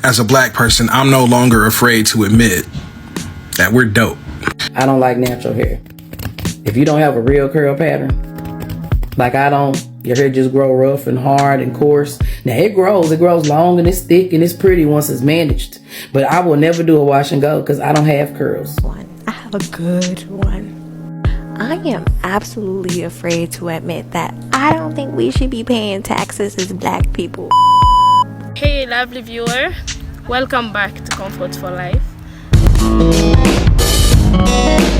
As a black person, I'm no longer afraid to admit that we're dope. I don't like natural hair. If you don't have a real curl pattern, like I don't, your hair just grow rough and hard and coarse. Now it grows long and it's thick and it's pretty once it's managed. But I will never do a wash and go because I don't have curls. I have a good one. I am absolutely afraid to admit that I don't think we should be paying taxes as black people. Hey lovely viewer, welcome back to Comfort for Life.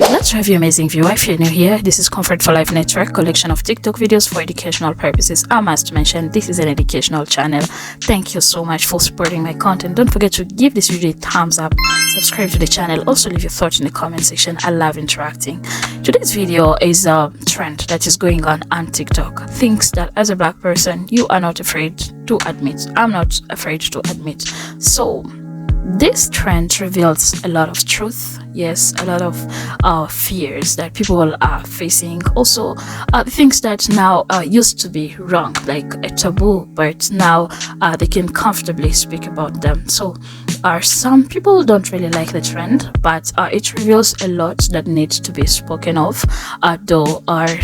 Let's review amazing viewer. If you're new here, this is Comfort for Life Network, collection of TikTok videos for educational purposes. I must mention this is an educational channel. Thank you so much for supporting my content. Don't forget to give this video a thumbs up, subscribe to the channel, also leave your thoughts in the comment section. I love interacting. Today's video is a trend that is going on TikTok. Things that as a black person you are not afraid to admit. I'm not afraid to admit. So this trend reveals a lot of truth, yes, a lot of fears that people are facing. Also, things that now used to be wrong, like a taboo, but now they can comfortably speak about them. So, some people don't really like the trend, but it reveals a lot that needs to be spoken of, though are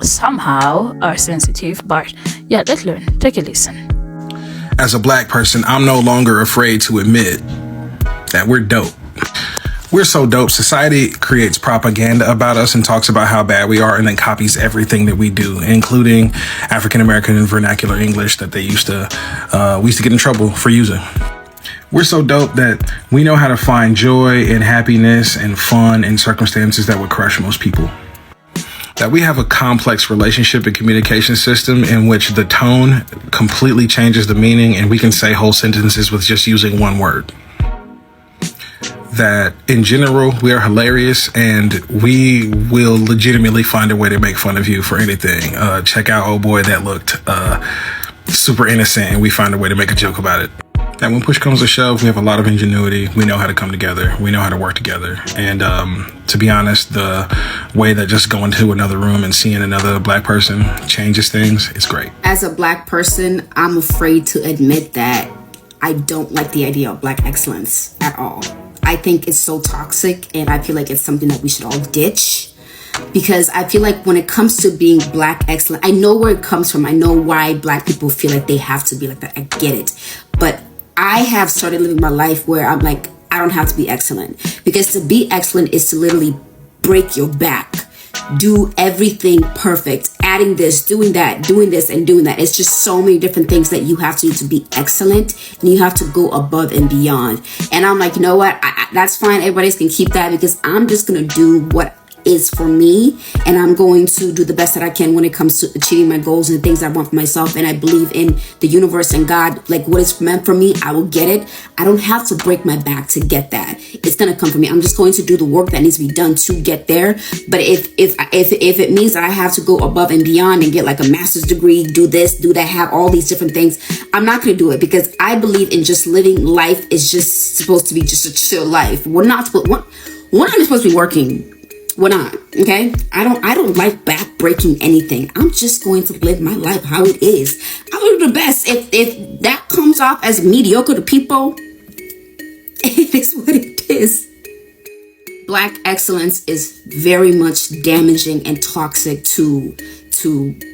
somehow are sensitive. But yeah, let's learn. Take a listen. As a black person, I'm no longer afraid to admit that we're dope. We're so dope. Society creates propaganda about us and talks about how bad we are and then copies everything that we do, including African American and vernacular English that we used to get in trouble for using. We're so dope that we know how to find joy and happiness and fun in circumstances that would crush most people. That we have a complex relationship and communication system in which the tone completely changes the meaning and we can say whole sentences with just using one word. That in general, we are hilarious and we will legitimately find a way to make fun of you for anything. Check out Oh Boy That Looked super innocent and we find a way to make a joke about it. That when push comes to shove, we have a lot of ingenuity. We know how to come together. We know how to work together. And to be honest, the way that just going to another room and seeing another black person changes things, it's great. As a black person, I'm afraid to admit that I don't like the idea of black excellence at all. I think it's so toxic and I feel like it's something that we should all ditch, because I feel like when it comes to being black excellent, I know where it comes from. I know why black people feel like they have to be like that. I get it. But I have started living my life where I'm like, I don't have to be excellent, because to be excellent is to literally break your back, do everything perfect, adding this, doing that, doing this and doing that. It's just so many different things that you have to do to be excellent, and you have to go above and beyond. And I'm like, you know what? That's fine. Everybody can keep that, because I'm just going to do what is for me, and I'm going to do the best that I can when it comes to achieving my goals and things I want for myself. And I believe in the universe and God. Like, what is meant for me, I will get it. I don't have to break my back to get that. It's gonna come from me. I'm just going to do the work that needs to be done to get there. But if it means that I have to go above and beyond and get like a master's degree, do this, do that, have all these different things, I'm not gonna do it, because I believe in just living life is just supposed to be just a chill life. We're not supposed to be working. We're not, okay? I don't like back-breaking anything. I'm just going to live my life how it is. I will do the best. If that comes off as mediocre to people, it is what it is. Black excellence is very much damaging and toxic to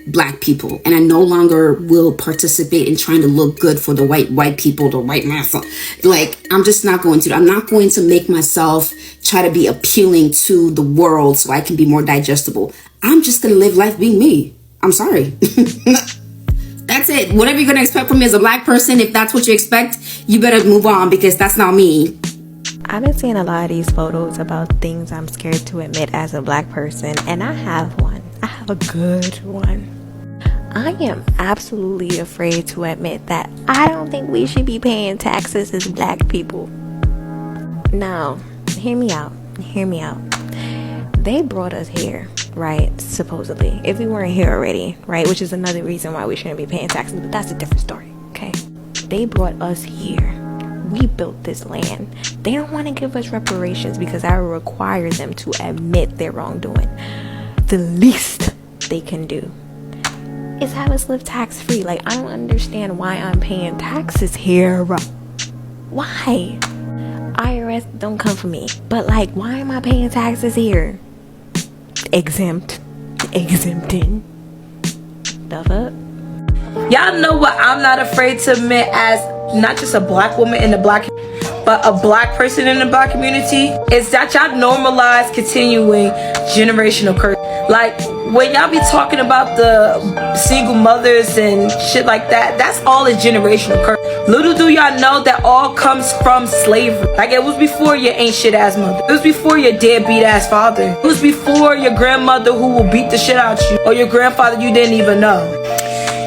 black people, and I no longer will participate in trying to look good for the white people, the white mass. Like, I'm just not going to. I'm not going to make myself try to be appealing to the world so I can be more digestible. I'm just gonna live life being me. I'm sorry. That's it. Whatever you're gonna expect from me as a black person, if that's what you expect, you better move on, because that's not me. I've been seeing a lot of these photos about things I'm scared to admit as a black person, and I have one. I have a good one. I am absolutely afraid to admit that I don't think we should be paying taxes as black people. Now, hear me out. They brought us here, right? Supposedly. If we weren't here already, right? Which is another reason why we shouldn't be paying taxes, but that's a different story, okay? They brought us here. We built this land. They don't want to give us reparations because I will require them to admit their wrongdoing. The least they can do is have us live tax-free. Like, I don't understand why I'm paying taxes here. Why? IRS, don't come for me. But like, why am I paying taxes here? Exempting. The fuck? Y'all know what I'm not afraid to admit as not just a black woman in the black, but a black person in the black community, is that y'all normalize continuing generational curse. Like, when y'all be talking about the single mothers and shit like that, that's all a generational curse. Little do y'all know that all comes from slavery. Like, it was before your ain't shit ass mother. It was before your deadbeat ass father. It was before your grandmother who will beat the shit out you, or your grandfather you didn't even know.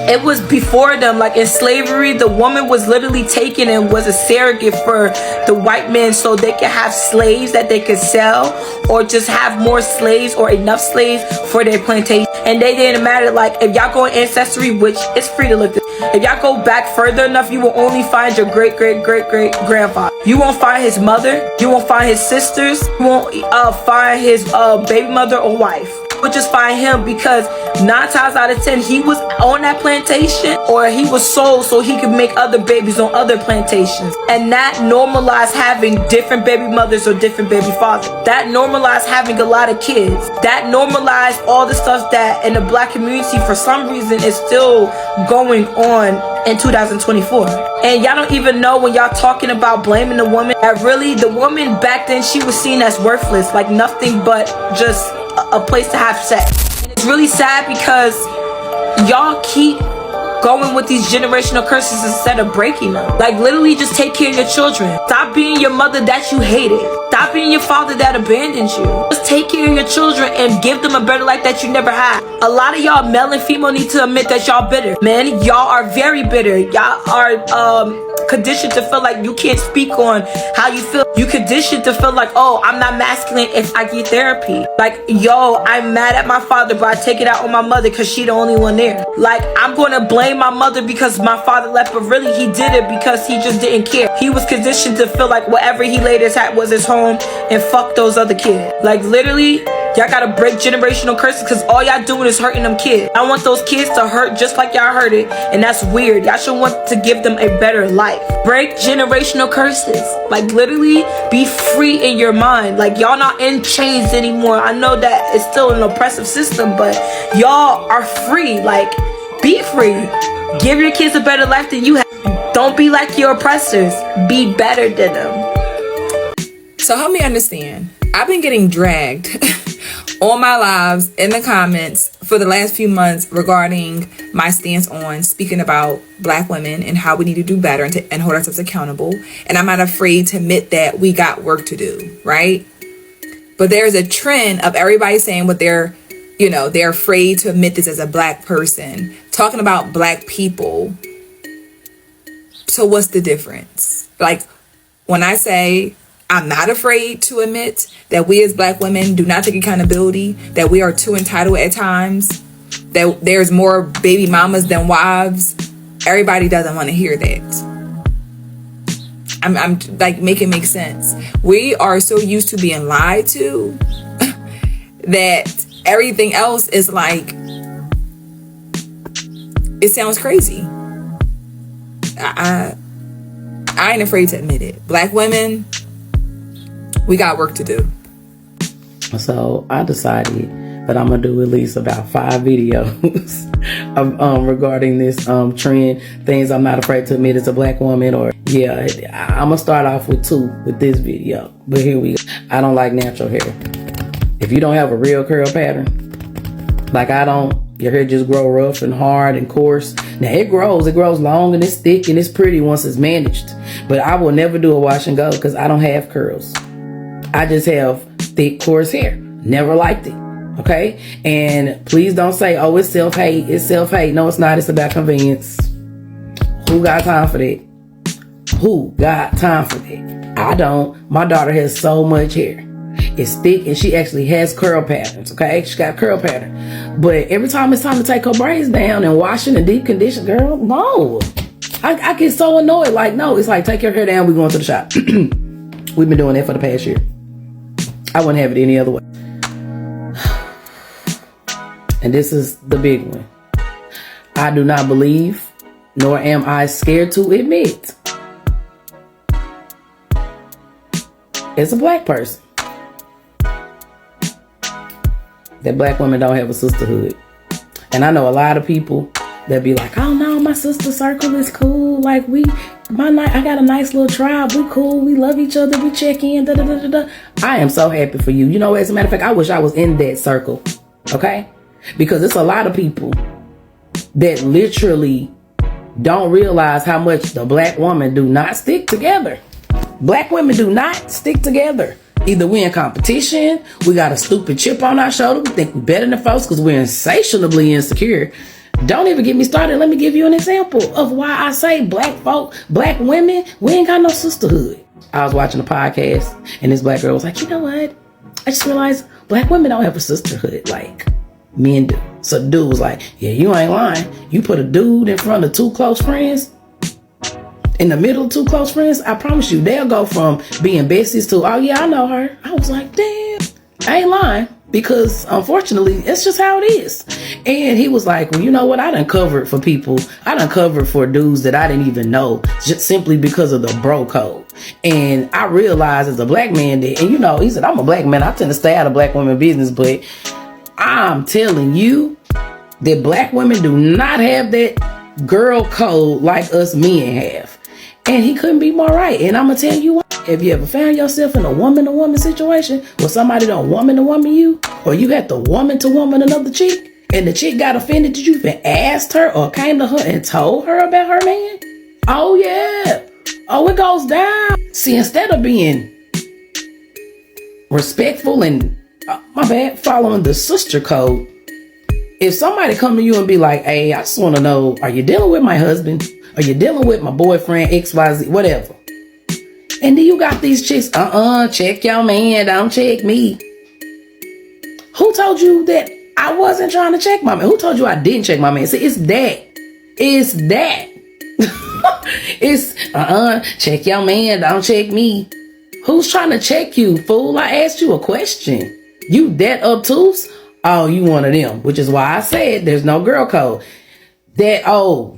It was before them. Like, in slavery, the woman was literally taken and was a surrogate for the white men so they could have slaves that they could sell, or just have more slaves or enough slaves for their plantation. And they didn't matter. Like, if y'all go in Ancestry, which is free to look this, if y'all go back further enough, you will only find your great great great great grandfather. You won't find his mother. You won't find his sisters. You won't find his baby mother or wife. You'll just find him, because 9 times out of 10 he was on that plantation, or he was sold so he could make other babies on other plantations. And that normalized having different baby mothers or different baby fathers. That normalized having a lot of kids. That normalized all the stuff that in the black community for some reason is still going on in 2024. And y'all don't even know, when y'all talking about blaming the woman, that really the woman back then, she was seen as worthless, like nothing but just a place to have sex. And it's really sad because y'all keep going with these generational curses instead of breaking them. Like, literally just take care of your children. Stop being your mother that you hated. Stop being your father that abandoned you. Just take care of your children and give them a better life that you never had. A lot of y'all male and female need to admit that y'all bitter. Man, y'all are very bitter. Y'all are conditioned to feel like you can't speak on how you feel. You conditioned to feel like, oh, I'm not masculine if I get therapy. Like, yo, I'm mad at my father, but I take it out on my mother because she the only one there. Like, I'm gonna blame my mother because my father left, but really he did it because he just didn't care. He was conditioned to feel like whatever he laid his hat was his home, and fuck those other kids. Like, literally, y'all gotta break generational curses, because all y'all doing is hurting them kids. I want those kids to hurt just like y'all hurt it, and that's weird. Y'all should want to give them a better life. Break generational curses. Like, literally be free in your mind. Like, y'all not in chains anymore. I know that it's still an oppressive system, but y'all are free. Like, be free. Give your kids a better life than you have. Don't be like your oppressors. Be better than them. So help me understand. I've been getting dragged on my lives in the comments for the last few months regarding my stance on speaking about black women and how we need to do better and hold ourselves accountable. And I'm not afraid to admit that we got work to do, right? But there's a trend of everybody saying what they're afraid to admit this as a black person, talking about black people. So what's the difference? Like, when I say I'm not afraid to admit that we as black women do not take accountability, that we are too entitled at times, that there's more baby mamas than wives, everybody doesn't want to hear that. I'm like, make it make sense. We are so used to being lied to that everything else is like, it sounds crazy. I ain't afraid to admit it. Black women, we got work to do. So I decided that I'm gonna do at least about 5 videos of, regarding this trend, things I'm not afraid to admit as a black woman. Or yeah, I'm gonna start off with 2 with this video. But here we go. I don't like natural hair. If you don't have a real curl pattern, like I don't, your hair just grow rough and hard and coarse. Now it grows long and it's thick and it's pretty once it's managed. But I will never do a wash and go because I don't have curls. I just have thick, coarse hair. Never liked it. Okay? And please don't say, oh, it's self-hate. It's self-hate. No, it's not. It's about convenience. Who got time for that? Who got time for that? I don't. My daughter has so much hair. It's thick and she actually has curl patterns. Okay? She got a curl pattern. But every time it's time to take her braids down and washing and deep condition, girl, no. I get so annoyed. Like, no, it's like, take your hair down. We're going to the shop. We've been doing that for the past year. I wouldn't have it any other way. And this is the big one. I do not believe, nor am I scared to admit, as a black person, that black women don't have a sisterhood. And I know a lot of people that be like, oh no, my sister circle is cool. Like I got a nice little tribe. We cool. We love each other. We check in. Da, da, da, da, da. I am so happy for you. You know, as a matter of fact, I wish I was in that circle. Okay? Because it's a lot of people that literally don't realize how much the black woman do not stick together. Black women do not stick together. Either we in competition, we got a stupid chip on our shoulder, we think we're better than folks because we're insatiably insecure. Don't even get me started. Let me give you an example of why I say black women, we ain't got no sisterhood. I was watching a podcast and this black girl was like, you know what? I just realized black women don't have a sisterhood like men do. So the dude was like, yeah, you ain't lying. You put a dude in front of two close friends, in the middle of two close friends, I promise you, they'll go from being besties to, oh yeah, I know her. I was like, damn, I ain't lying. Because unfortunately, it's just how it is. And he was like, well, you know what? I done covered for people. I done covered for dudes that I didn't even know just simply because of the bro code. And I realized as a black man that, and you know, he said, I'm a black man. I tend to stay out of black women business, but I'm telling you that black women do not have that girl code like us men have. And he couldn't be more right. And I'm going to tell you what. Have you ever found yourself in a woman-to-woman situation where somebody don't woman-to-woman you? Or you had to woman-to-woman another chick? And the chick got offended that you even asked her or came to her and told her about her man? Oh, yeah. Oh, it goes down. See, instead of being respectful and, following the sister code, if somebody come to you and be like, hey, I just want to know, are you dealing with my husband? Are you dealing with my boyfriend, XYZ, whatever? And then you got these chicks, check your man, don't check me. Who told you that I wasn't trying to check my man? Who told you I didn't check my man? See, it's that. It's that. It's, check your man, don't check me. Who's trying to check you, fool? I asked you a question. You that obtuse? Oh, you one of them, which is why I said there's no girl code. That,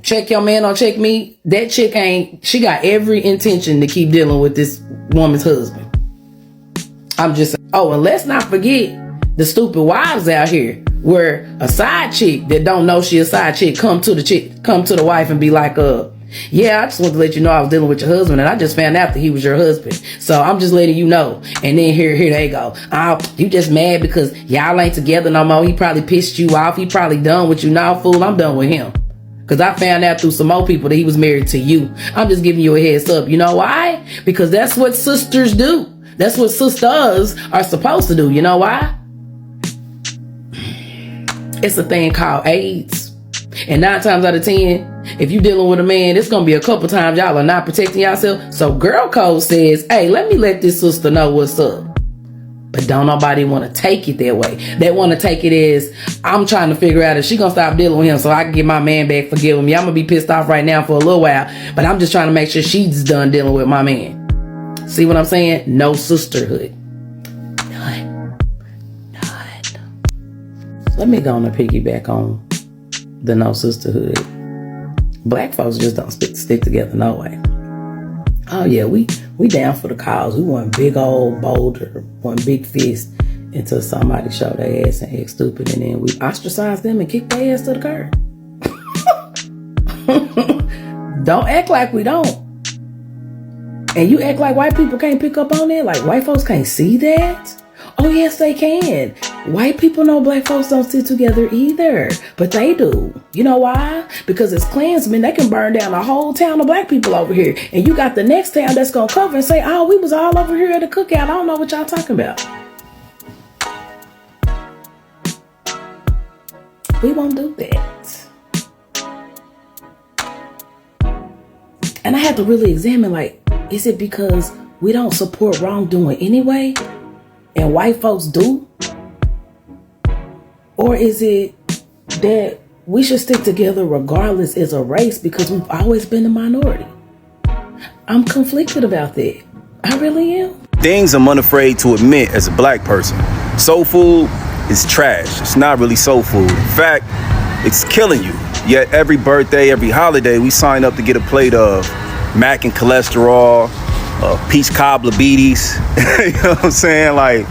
check your man, don't check me. That chick she got every intention to keep dealing with this woman's husband. I'm just saying. Oh, and let's not forget the stupid wives out here where a side chick that don't know she a side chick come to the wife and be like, yeah, I just want to let you know I was dealing with your husband and I just found out that he was your husband. So I'm just letting you know. And then here they go. Oh, you just mad because y'all ain't together no more. He probably pissed you off. He probably done with you. Now, fool, I'm done with him. Because I found out through some more people that he was married to you. I'm just giving you a heads up. You know why? Because that's what sisters do. That's what sisters are supposed to do. You know why? It's a thing called AIDS. And 9 times out of 10, if you dealing with a man, it's going to be a couple times y'all are not protecting yourself. So girl code says, hey, let me let this sister know what's up. But don't nobody want to take it that way. They want to take it as, I'm trying to figure out if she going to stop dealing with him so I can get my man back, forgive him. Yeah, I'm going to be pissed off right now for a little while, but I'm just trying to make sure she's done dealing with my man. See what I'm saying? No sisterhood. None. Let me go on and piggyback on the no sisterhood. Black folks just don't stick together no way. Oh yeah, we down for the cause. We want big old boulder, one big fist until somebody show their ass and act stupid, and then we ostracize them and kick their ass to the curb. Don't act like we don't. And you act like white people can't pick up on that? Like white folks can't see that? Oh yes, they can. White people know black folks don't sit together either, but they do. You know why? Because as Klansmen, they can burn down a whole town of black people over here, and you got the next town that's gonna cover and say, "Oh, we was all over here at the cookout. I don't know what y'all talking about." We won't do that. And I had to really examine, like, is it because we don't support wrongdoing anyway, and white folks do? Or is it that we should stick together regardless as a race because we've always been the minority? I'm conflicted about that. I really am. Things I'm unafraid to admit as a black person. Soul food is trash. It's not really soul food. In fact, it's killing you. Yet every birthday, every holiday, we sign up to get a plate of mac and cholesterol, peach cobbler beaties, you know what I'm saying? Like,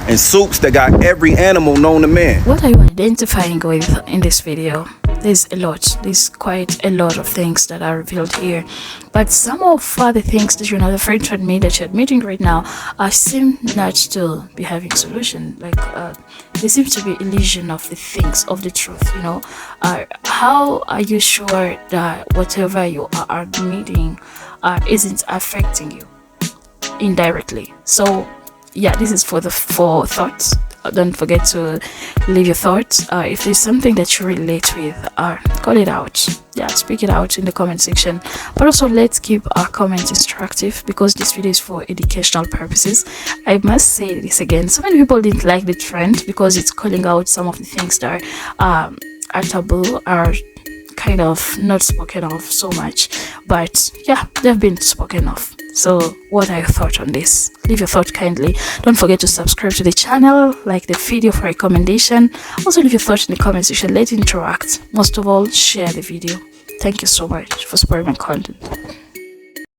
and soups that got every animal known to man. What are you identifying with in this video? There's a lot. There's quite a lot of things that are revealed here. But some of the things that you're not afraid to admit, that you're admitting right now, seem not to be having solution. Like, there seems to be illusion of the things, of the truth, you know. How are you sure that whatever you are admitting isn't affecting you indirectly? So, yeah, this is for thoughts. Don't forget to leave your thoughts. If there's something that you relate with, call it out. Yeah, speak it out in the comment section. But also, let's keep our comments instructive, because this video is for educational purposes. I must say this again. So many people didn't like the trend because it's calling out some of the things that are taboo, are kind of not spoken of so much. But yeah, they've been spoken of. So what are your thoughts on this? Leave your thoughts kindly. Don't forget to subscribe to the channel, like the video for recommendation. Also leave your thoughts in the comment section. Let's interact. Most of all, share the video. Thank you so much for supporting my content.